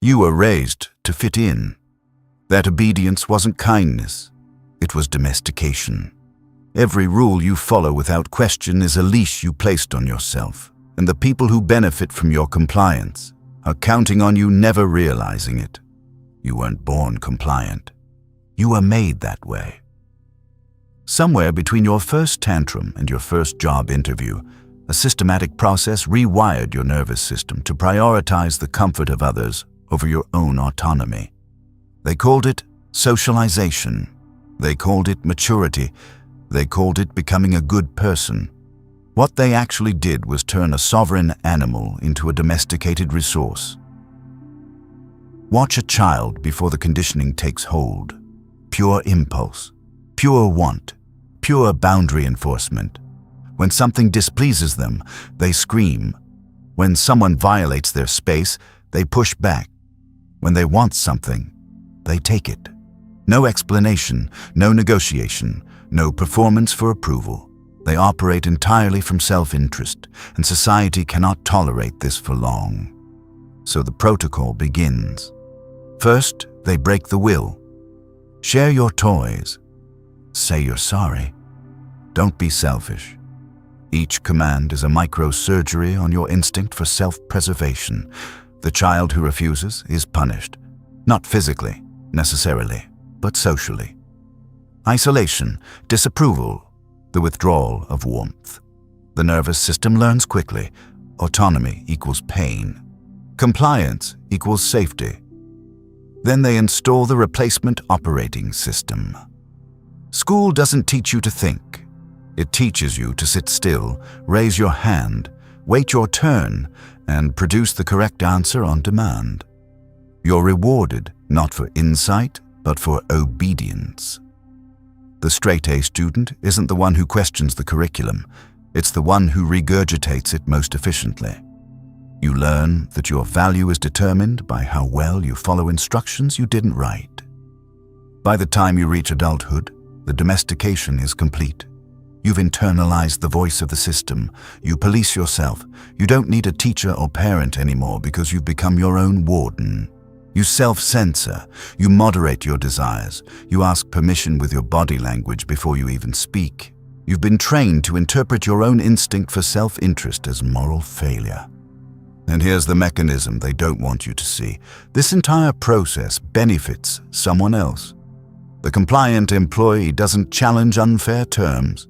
You were raised to fit in. That obedience wasn't kindness, it was domestication. Every rule you follow without question is a leash you placed on yourself, and the people who benefit from your compliance are counting on you never realizing it. You weren't born compliant. You were made that way. Somewhere between your first tantrum and your first job interview, a systematic process rewired your nervous system to prioritize the comfort of others over your own autonomy. They called it socialization. They called it maturity. They called it becoming a good person. What they actually did was turn a sovereign animal into a domesticated resource. Watch a child before the conditioning takes hold. Pure impulse, pure want, pure boundary enforcement. When something displeases them, they scream. When someone violates their space, they push back. When they want something, they take it. No explanation, no negotiation, no performance for approval. They operate entirely from self-interest, and society cannot tolerate this for long. So the protocol begins. First, they break the will. Share your toys. Say you're sorry. Don't be selfish. Each command is a microsurgery on your instinct for self-preservation. The child who refuses is punished, not physically, necessarily, but socially. Isolation, disapproval, the withdrawal of warmth. The nervous system learns quickly. Autonomy equals pain. Compliance equals safety. Then they install the replacement operating system. School doesn't teach you to think. It teaches you to sit still, raise your hand, wait your turn, and produce the correct answer on demand. You're rewarded not for insight, but for obedience. The straight-A student isn't the one who questions the curriculum. It's the one who regurgitates it most efficiently. You learn that your value is determined by how well you follow instructions you didn't write. By the time you reach adulthood, the domestication is complete. You've internalized the voice of the system. You police yourself. You don't need a teacher or parent anymore because you've become your own warden. You self-censor. You moderate your desires. You ask permission with your body language before you even speak. You've been trained to interpret your own instinct for self-interest as moral failure. And here's the mechanism they don't want you to see. This entire process benefits someone else. The compliant employee doesn't challenge unfair terms.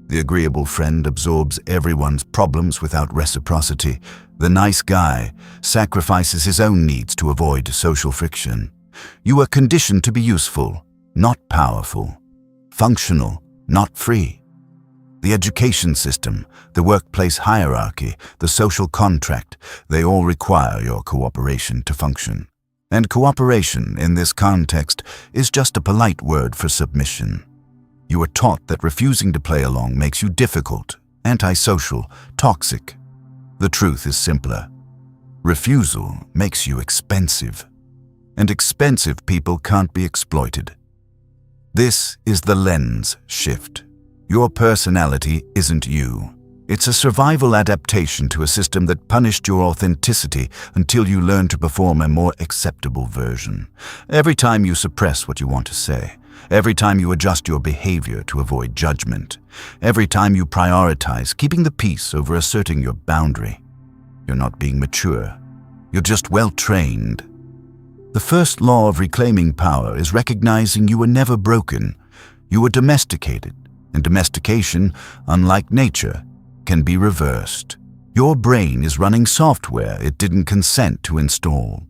The agreeable friend absorbs everyone's problems without reciprocity. The nice guy sacrifices his own needs to avoid social friction. You are conditioned to be useful, not powerful. Functional, not free. The education system, the workplace hierarchy, the social contract, they all require your cooperation to function. And cooperation in this context is just a polite word for submission. You are taught that refusing to play along makes you difficult, antisocial, toxic. The truth is simpler. Refusal makes you expensive. And expensive people can't be exploited. This is the lens shift. Your personality isn't you. It's a survival adaptation to a system that punished your authenticity until you learn to perform a more acceptable version. Every time you suppress what you want to say, every time you adjust your behavior to avoid judgment, every time you prioritize keeping the peace over asserting your boundary, you're not being mature. You're just well-trained. The first law of reclaiming power is recognizing you were never broken. You were domesticated, and domestication, unlike nature, can be reversed. Your brain is running software it didn't consent to install.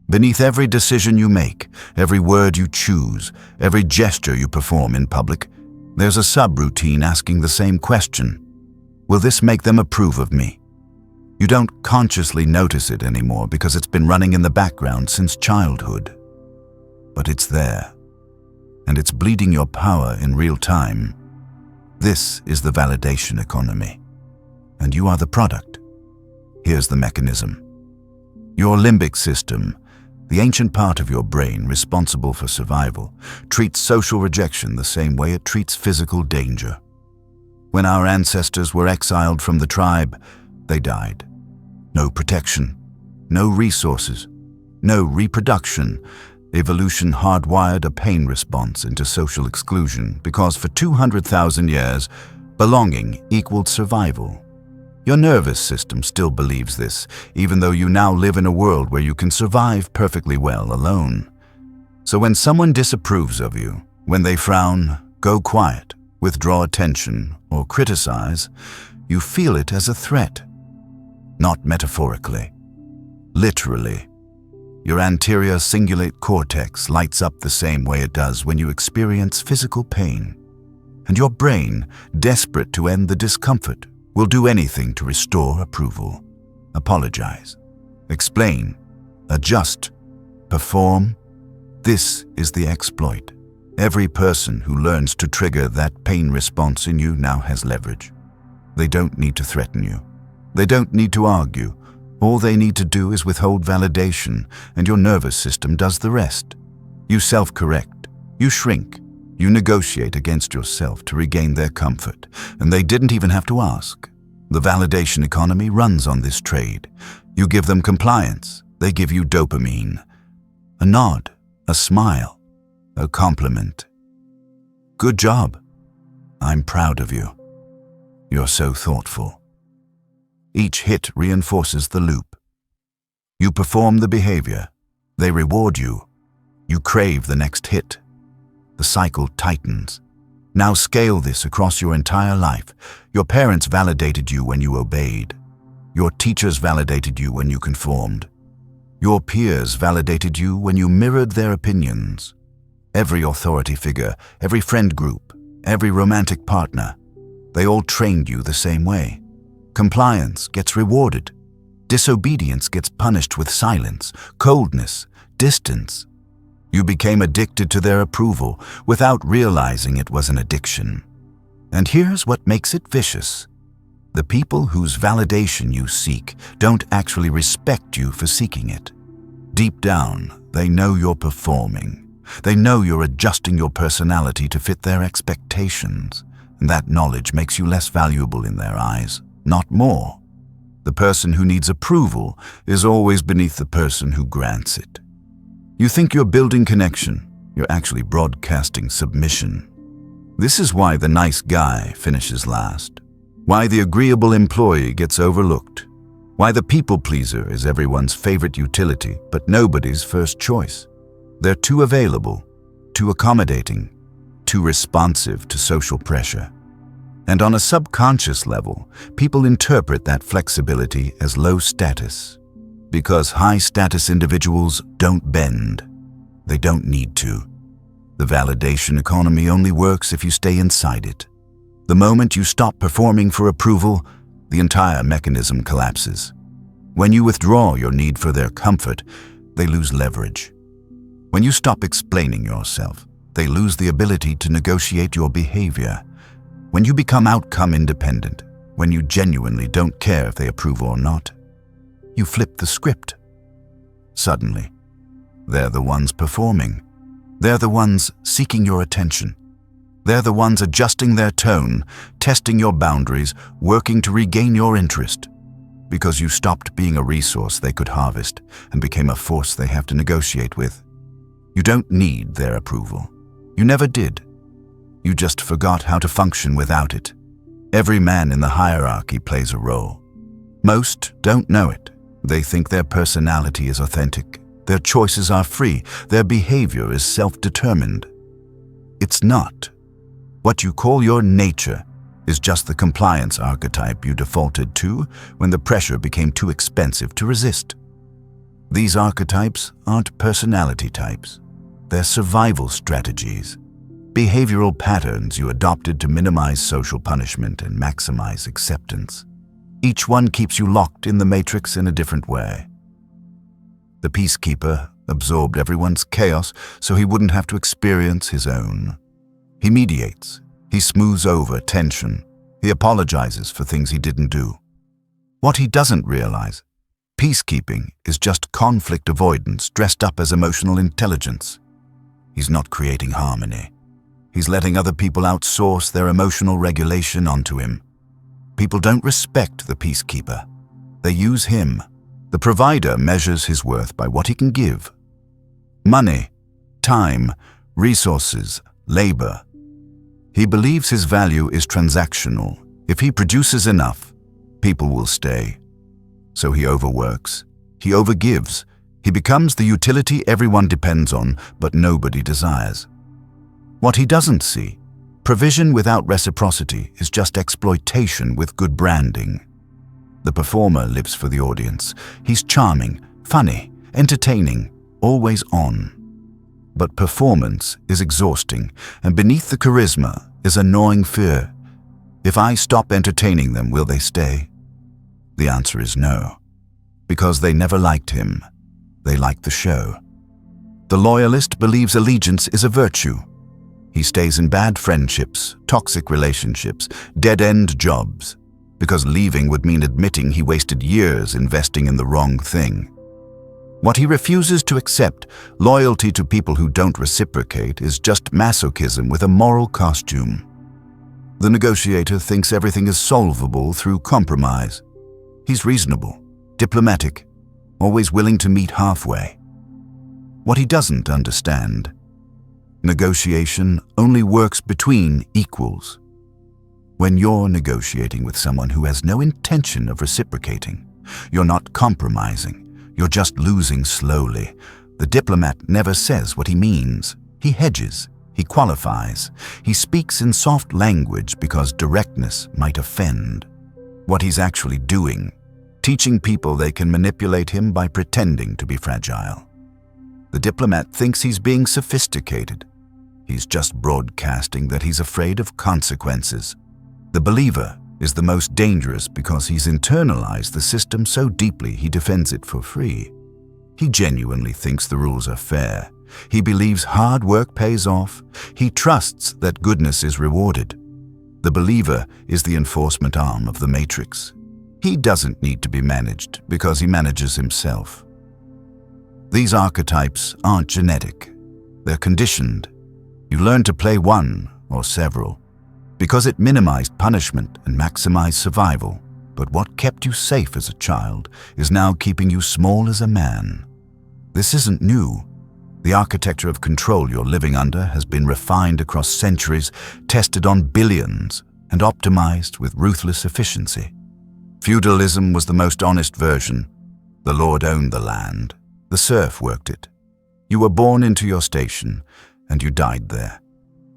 Beneath every decision you make, every word you choose, every gesture you perform in public, there's a subroutine asking the same question. Will this make them approve of me? You don't consciously notice it anymore because it's been running in the background since childhood. But it's there, and it's bleeding your power in real time. This is the validation economy, and you are the product. Here's the mechanism. Your limbic system, the ancient part of your brain responsible for survival, treats social rejection the same way it treats physical danger. When our ancestors were exiled from the tribe, they died. No protection, no resources, No reproduction. Evolution hardwired a pain response into social exclusion because for 200,000 years, belonging equaled survival. Your nervous system still believes this, even though you now live in a world where you can survive perfectly well alone. So when someone disapproves of you, when they frown, go quiet, withdraw attention, or criticize, you feel it as a threat. Not metaphorically. Literally. Your anterior cingulate cortex lights up the same way it does when you experience physical pain. And your brain, desperate to end the discomfort, will do anything to restore approval. Apologize. Explain. Adjust. Perform. This is the exploit. Every person who learns to trigger that pain response in you now has leverage. They don't need to threaten you. They don't need to argue. All they need to do is withhold validation, and your nervous system does the rest. You self-correct. You shrink. You negotiate against yourself to regain their comfort, and they didn't even have to ask. The validation economy runs on this trade. You give them compliance. They give you dopamine. A nod, a smile, a compliment. Good job. I'm proud of you. You're so thoughtful. Each hit reinforces the loop. You perform the behavior. They reward you. You crave the next hit. The cycle tightens. Now scale this across your entire life. Your parents validated you when you obeyed. Your teachers validated you when you conformed. Your peers validated you when you mirrored their opinions. Every authority figure, every friend group, every romantic partner, they all trained you the same way. Compliance gets rewarded. Disobedience gets punished with silence, coldness, distance. You became addicted to their approval without realizing it was an addiction. And here's what makes it vicious. The people whose validation you seek don't actually respect you for seeking it. Deep down, they know you're performing. They know you're adjusting your personality to fit their expectations. And that knowledge makes you less valuable in their eyes, not more. The person who needs approval is always beneath the person who grants it. You think you're building connection, you're actually broadcasting submission. This is why the nice guy finishes last, why the agreeable employee gets overlooked, why the people pleaser is everyone's favorite utility but nobody's first choice. They're too available, too accommodating, too responsive to social pressure. And on a subconscious level, people interpret that flexibility as low status. Because high-status individuals don't bend. They don't need to. The validation economy only works if you stay inside it. The moment you stop performing for approval, the entire mechanism collapses. When you withdraw your need for their comfort, they lose leverage. When you stop explaining yourself, they lose the ability to negotiate your behavior. When you become outcome independent, when you genuinely don't care if they approve or not, you flip the script. Suddenly, they're the ones performing. They're the ones seeking your attention. They're the ones adjusting their tone, testing your boundaries, working to regain your interest. Because you stopped being a resource they could harvest and became a force they have to negotiate with. You don't need their approval. You never did. You just forgot how to function without it. Every man in the hierarchy plays a role. Most don't know it. They think their personality is authentic, their choices are free, their behavior is self-determined. It's not. What you call your nature is just the compliance archetype you defaulted to when the pressure became too expensive to resist. These archetypes aren't personality types. They're survival strategies, behavioral patterns you adopted to minimize social punishment and maximize acceptance. Each one keeps you locked in the matrix in a different way. The peacekeeper absorbed everyone's chaos so he wouldn't have to experience his own. He mediates. He smooths over tension. He apologizes for things he didn't do. What he doesn't realize, peacekeeping is just conflict avoidance dressed up as emotional intelligence. He's not creating harmony. He's letting other people outsource their emotional regulation onto him. People don't respect the peacekeeper. They use him. The provider measures his worth by what he can give. Money, time, resources, labor. He believes his value is transactional. If he produces enough, people will stay. So he overworks, he overgives, he becomes the utility everyone depends on, but nobody desires. What he doesn't see, provision without reciprocity, is just exploitation with good branding. The performer lives for the audience. He's charming, funny, entertaining, always on. But performance is exhausting, and beneath the charisma is a gnawing fear. If I stop entertaining them, will they stay? The answer is no, because they never liked him. They liked the show. The loyalist believes allegiance is a virtue. He stays in bad friendships, toxic relationships, dead-end jobs, because leaving would mean admitting he wasted years investing in the wrong thing. What he refuses to accept, loyalty to people who don't reciprocate, is just masochism with a moral costume. The negotiator thinks everything is solvable through compromise. He's reasonable, diplomatic, always willing to meet halfway. What he doesn't understand, negotiation only works between equals. When you're negotiating with someone who has no intention of reciprocating, you're not compromising, you're just losing slowly. The diplomat never says what he means. He hedges, he qualifies, he speaks in soft language because directness might offend. What he's actually doing, teaching people they can manipulate him by pretending to be fragile. The diplomat thinks he's being sophisticated. He's just broadcasting that he's afraid of consequences. The believer is the most dangerous because he's internalized the system so deeply he defends it for free. He genuinely thinks the rules are fair. He believes hard work pays off. He trusts that goodness is rewarded. The believer is the enforcement arm of the matrix. He doesn't need to be managed because he manages himself. These archetypes aren't genetic. They're conditioned. You learn to play one or several because it minimized punishment and maximized survival. But what kept you safe as a child is now keeping you small as a man. This isn't new. The architecture of control you're living under has been refined across centuries, tested on billions, and optimized with ruthless efficiency. Feudalism was the most honest version. The lord owned the land. The serf worked it. You were born into your station, and you died there.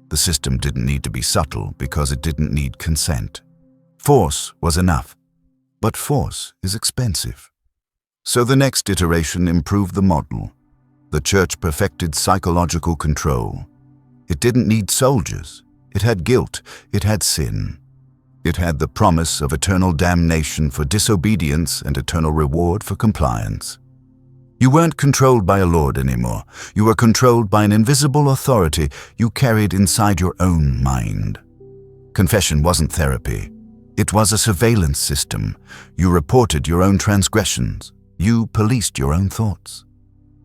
The system didn't need to be subtle because it didn't need consent. Force was enough, but force is expensive. So the next iteration improved the model. The church perfected psychological control. It didn't need soldiers. It had guilt. It had sin. It had the promise of eternal damnation for disobedience and eternal reward for compliance. You weren't controlled by a lord anymore. You were controlled by an invisible authority you carried inside your own mind. Confession wasn't therapy. It was a surveillance system. You reported your own transgressions. You policed your own thoughts.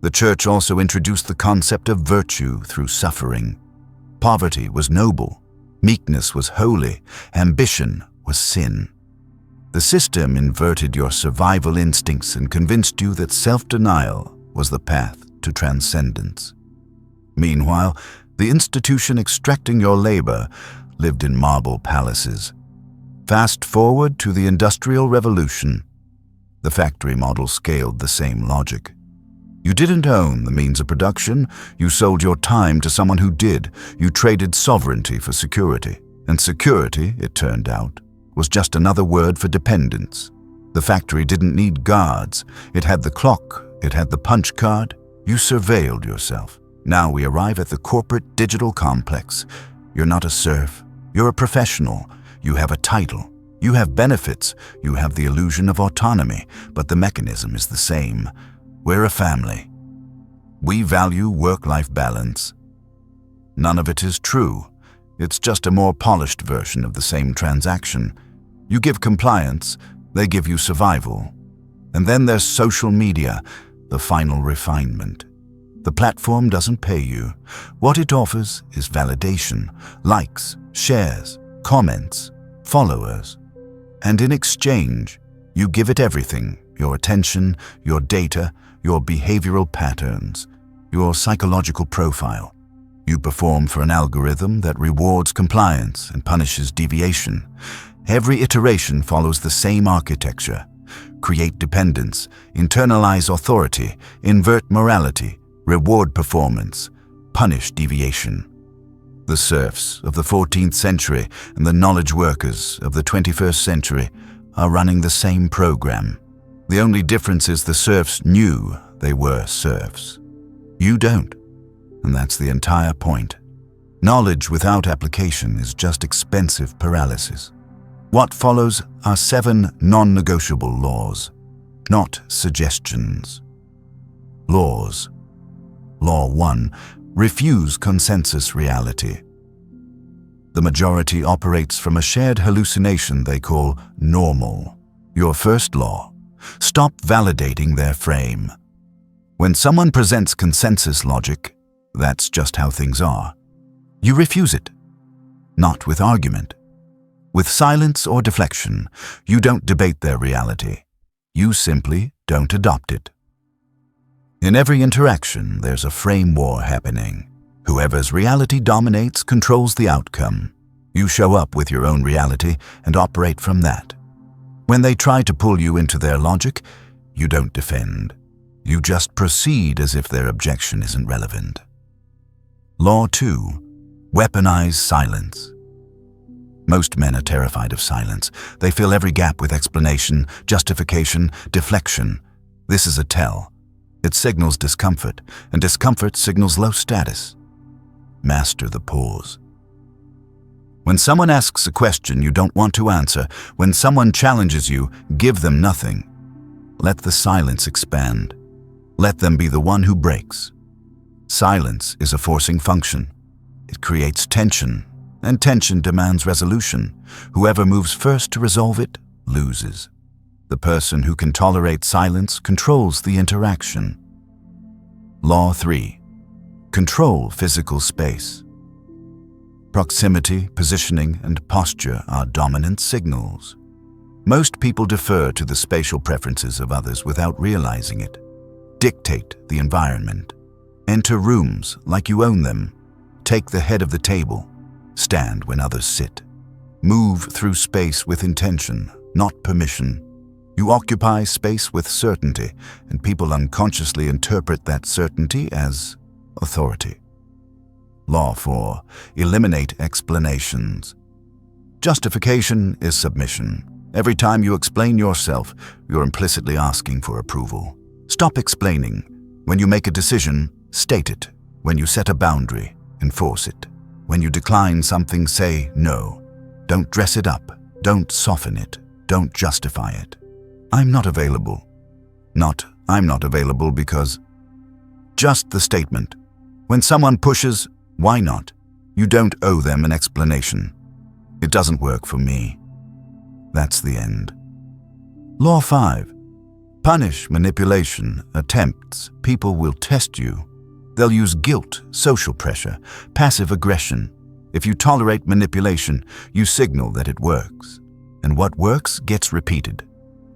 The church also introduced the concept of virtue through suffering. Poverty was noble. Meekness was holy. Ambition was sin. The system inverted your survival instincts and convinced you that self-denial was the path to transcendence. Meanwhile, the institution extracting your labor lived in marble palaces. Fast forward to the Industrial Revolution. The factory model scaled the same logic. You didn't own the means of production. You sold your time to someone who did. You traded sovereignty for security. And security, it turned out, was just another word for dependence. The factory didn't need guards. It had the clock. It had the punch card. You surveilled yourself. Now we arrive at the corporate digital complex. You're not a serf. You're a professional. You have a title. You have benefits. You have the illusion of autonomy, but the mechanism is the same. We're a family. We value work-life balance. None of it is true. It's just a more polished version of the same transaction. You give compliance, they give you survival. And then there's social media, the final refinement. The platform doesn't pay you. What it offers is validation, likes, shares, comments, followers. And in exchange, you give it everything your attention, your data, your behavioral patterns, your psychological profile. You perform for an algorithm that rewards compliance and punishes deviation. Every iteration follows the same architecture. Create dependence, internalize authority, invert morality, reward performance, punish deviation. The serfs of the 14th century and the knowledge workers of the 21st century are running the same program. The only difference is the serfs knew they were serfs. You don't, and that's the entire point. Knowledge without application is just expensive paralysis. What follows are 7 non-negotiable laws, not suggestions. Laws. Law 1. Refuse consensus reality. The majority operates from a shared hallucination they call normal. Your first law. Stop validating their frame. When someone presents consensus logic, that's just how things are. You refuse it. Not with argument. With silence or deflection, you don't debate their reality. You simply don't adopt it. In every interaction, there's a frame war happening. Whoever's reality dominates controls the outcome. You show up with your own reality and operate from that. When they try to pull you into their logic, you don't defend. You just proceed as if their objection isn't relevant. Law 2. Weaponize silence. Most men are terrified of silence. They fill every gap with explanation, justification, deflection. This is a tell. It signals discomfort, and discomfort signals low status. Master the pause. When someone asks a question you don't want to answer, when someone challenges you, give them nothing. Let the silence expand. Let them be the one who breaks. Silence is a forcing function. It creates tension, and tension demands resolution. Whoever moves first to resolve it loses. The person who can tolerate silence controls the interaction. Law 3. Control physical space. Proximity, positioning, and posture are dominant signals. Most people defer to the spatial preferences of others without realizing it. Dictate the environment. Enter rooms like you own them. Take the head of the table. Stand when others sit. Move through space with intention, not permission. You occupy space with certainty, and people unconsciously interpret that certainty as authority. Law 4. Eliminate explanations. Justification is submission. Every time you explain yourself, you're implicitly asking for approval. Stop explaining. When you make a decision, state it. When you set a boundary, enforce it. When you decline something, say no. Don't dress it up. Don't soften it. Don't justify it. I'm not available. Not, I'm not available because. Just the statement. When someone pushes, why not? You don't owe them an explanation. It doesn't work for me. That's the end. Law 5. Punish manipulation, attempts. People will test you. They'll use guilt, social pressure, passive aggression. If you tolerate manipulation, you signal that it works. And what works gets repeated.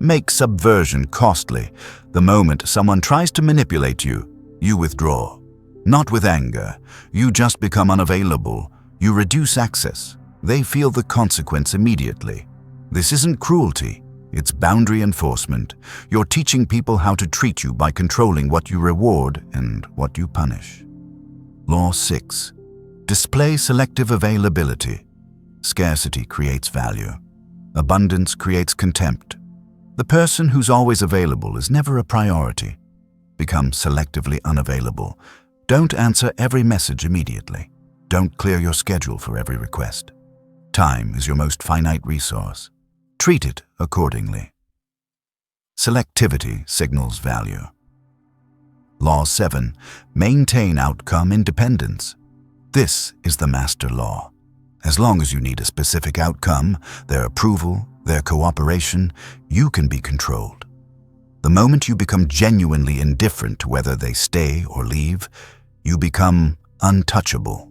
Make subversion costly. The moment someone tries to manipulate you, you withdraw. Not with anger. You just become unavailable. You reduce access. They feel the consequence immediately. This isn't cruelty. It's boundary enforcement. You're teaching people how to treat you by controlling what you reward and what you punish. Law 6. Display selective availability. Scarcity creates value. Abundance creates contempt. The person who's always available is never a priority. Become selectively unavailable. Don't answer every message immediately. Don't clear your schedule for every request. Time is your most finite resource. Treat it accordingly. Selectivity signals value. Law 7. Maintain outcome independence. This is the master law. As long as you need a specific outcome, their approval, their cooperation, you can be controlled. The moment you become genuinely indifferent to whether they stay or leave, you become untouchable.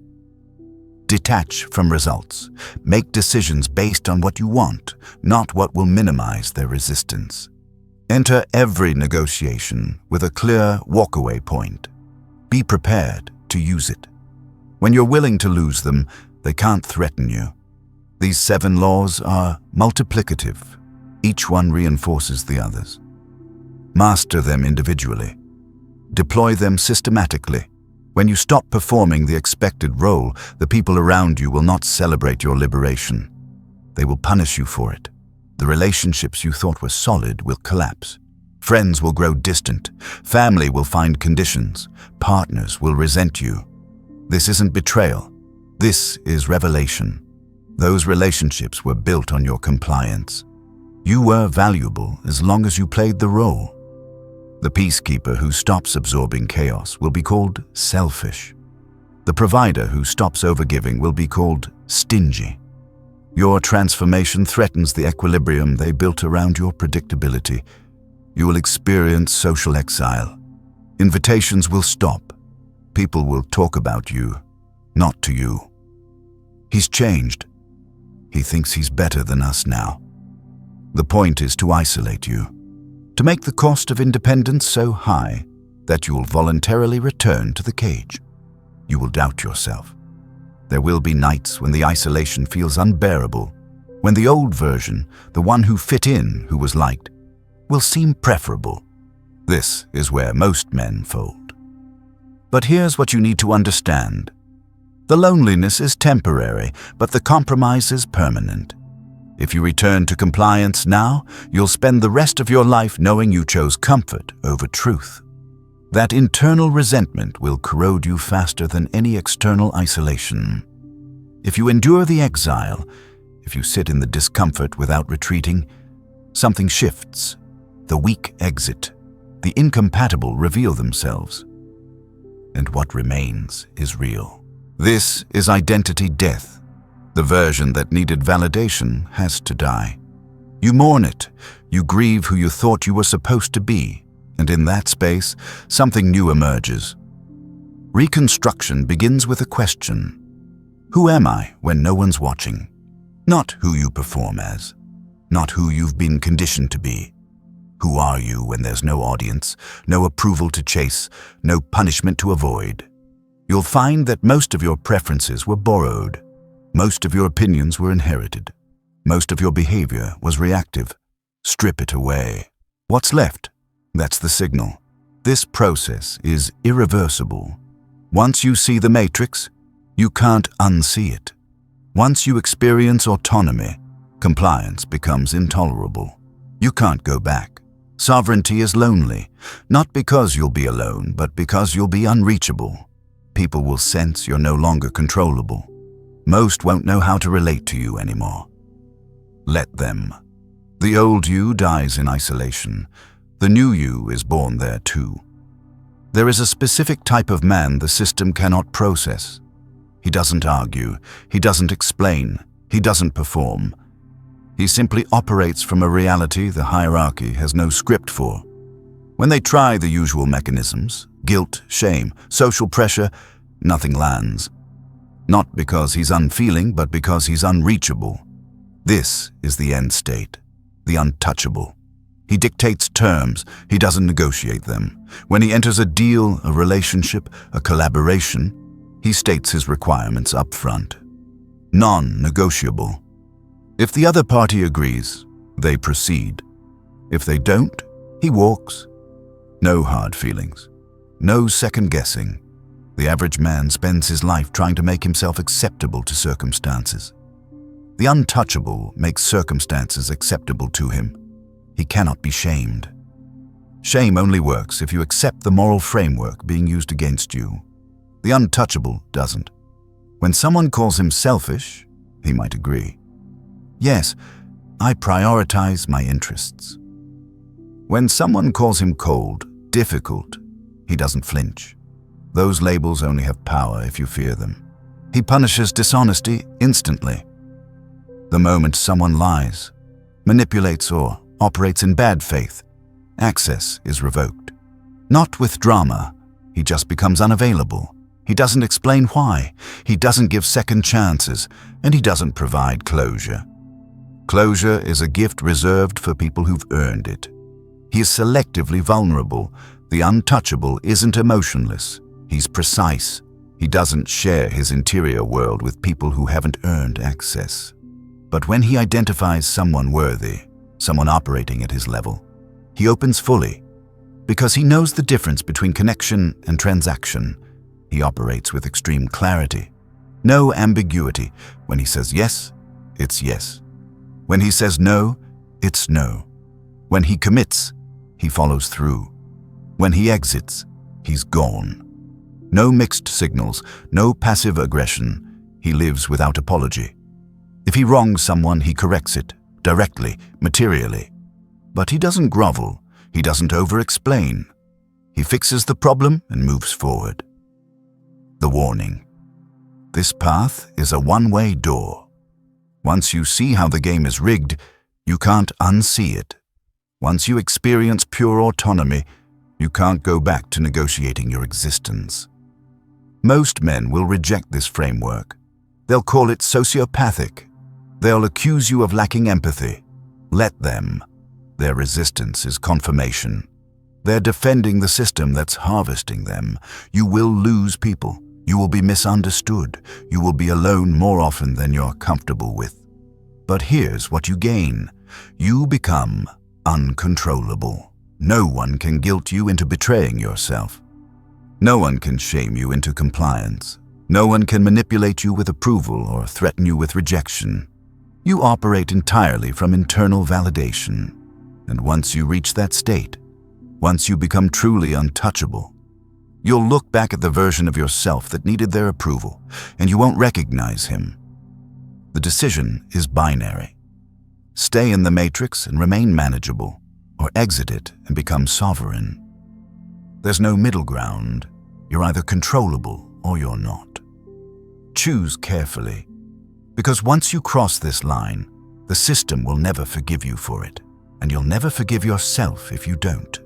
Detach from results. Make decisions based on what you want, not what will minimize their resistance. Enter every negotiation with a clear walkaway point. Be prepared to use it. When you're willing to lose them, they can't threaten you. These 7 laws are multiplicative. Each one reinforces the others. Master them individually. Deploy them systematically. When you stop performing the expected role, the people around you will not celebrate your liberation. They will punish you for it. The relationships you thought were solid will collapse. Friends will grow distant. Family will find conditions. Partners will resent you. This isn't betrayal. This is revelation. Those relationships were built on your compliance. You were valuable as long as you played the role. The peacekeeper who stops absorbing chaos will be called selfish. The provider who stops overgiving will be called stingy. Your transformation threatens the equilibrium they built around your predictability. You will experience social exile. Invitations will stop. People will talk about you, not to you. He's changed. He thinks he's better than us now. The point is to isolate you, to make the cost of independence so high that you will voluntarily return to the cage. You will doubt yourself. There will be nights when the isolation feels unbearable, when the old version, the one who fit in, who was liked, will seem preferable. This is where most men fold. But here's what you need to understand. The loneliness is temporary, but the compromise is permanent. If you return to compliance now, you'll spend the rest of your life knowing you chose comfort over truth. That internal resentment will corrode you faster than any external isolation. If you endure the exile, if you sit in the discomfort without retreating, something shifts. The weak exit. The incompatible reveal themselves. And what remains is real. This is identity death. The version that needed validation has to die. You mourn it. You grieve who you thought you were supposed to be. And in that space, something new emerges. Reconstruction begins with a question. Who am I when no one's watching? Not who you perform as. Not who you've been conditioned to be. Who are you when there's no audience, no approval to chase, no punishment to avoid? You'll find that most of your preferences were borrowed. Most of your opinions were inherited. Most of your behavior was reactive. Strip it away. What's left? That's the signal. This process is irreversible. Once you see the matrix, you can't unsee it. Once you experience autonomy, compliance becomes intolerable. You can't go back. Sovereignty is lonely, not because you'll be alone, but because you'll be unreachable. People will sense you're no longer controllable. Most won't know how to relate to you anymore. Let them. The old you dies in isolation. The new you is born there too. There is a specific type of man the system cannot process. He doesn't argue. He doesn't explain. He doesn't perform. He simply operates from a reality the hierarchy has no script for. When they try the usual mechanisms, guilt, shame, social pressure, nothing lands. Not because he's unfeeling, but because he's unreachable. This is the end state, the untouchable. He dictates terms, he doesn't negotiate them. When he enters a deal, a relationship, a collaboration, he states his requirements up front. Non-negotiable. If the other party agrees, they proceed. If they don't, he walks. No hard feelings. No second guessing. The average man spends his life trying to make himself acceptable to circumstances. The untouchable makes circumstances acceptable to him. He cannot be shamed. Shame only works if you accept the moral framework being used against you. The untouchable doesn't. When someone calls him selfish, he might agree. Yes, I prioritize my interests. When someone calls him cold, difficult, he doesn't flinch. Those labels only have power if you fear them. He punishes dishonesty instantly. The moment someone lies, manipulates, or operates in bad faith, access is revoked. Not with drama, he just becomes unavailable. He doesn't explain why, he doesn't give second chances, and he doesn't provide closure. Closure is a gift reserved for people who've earned it. He is selectively vulnerable. The untouchable isn't emotionless. He's precise. He doesn't share his interior world with people who haven't earned access. But when he identifies someone worthy, someone operating at his level, he opens fully. Because he knows the difference between connection and transaction, he operates with extreme clarity. No ambiguity. When he says yes, it's yes. When he says no, it's no. When he commits, he follows through. When he exits, he's gone. No mixed signals, no passive aggression. He lives without apology. If he wrongs someone, he corrects it, directly, materially. But he doesn't grovel. He doesn't over-explain. He fixes the problem and moves forward. The warning. This path is a one-way door. Once you see how the game is rigged, you can't unsee it. Once you experience pure autonomy, you can't go back to negotiating your existence. Most men will reject this framework. They'll call it sociopathic. They'll accuse you of lacking empathy. Let them. Their resistance is confirmation. They're defending the system that's harvesting them. You will lose people. You will be misunderstood. You will be alone more often than you're comfortable with. But here's what you gain. You become uncontrollable. No one can guilt you into betraying yourself. No one can shame you into compliance. No one can manipulate you with approval or threaten you with rejection. You operate entirely from internal validation. And once you reach that state, once you become truly untouchable, you'll look back at the version of yourself that needed their approval, and you won't recognize him. The decision is binary. Stay in the matrix and remain manageable, or exit it and become sovereign. There's no middle ground. You're either controllable or you're not. Choose carefully, because once you cross this line, the system will never forgive you for it, and you'll never forgive yourself if you don't.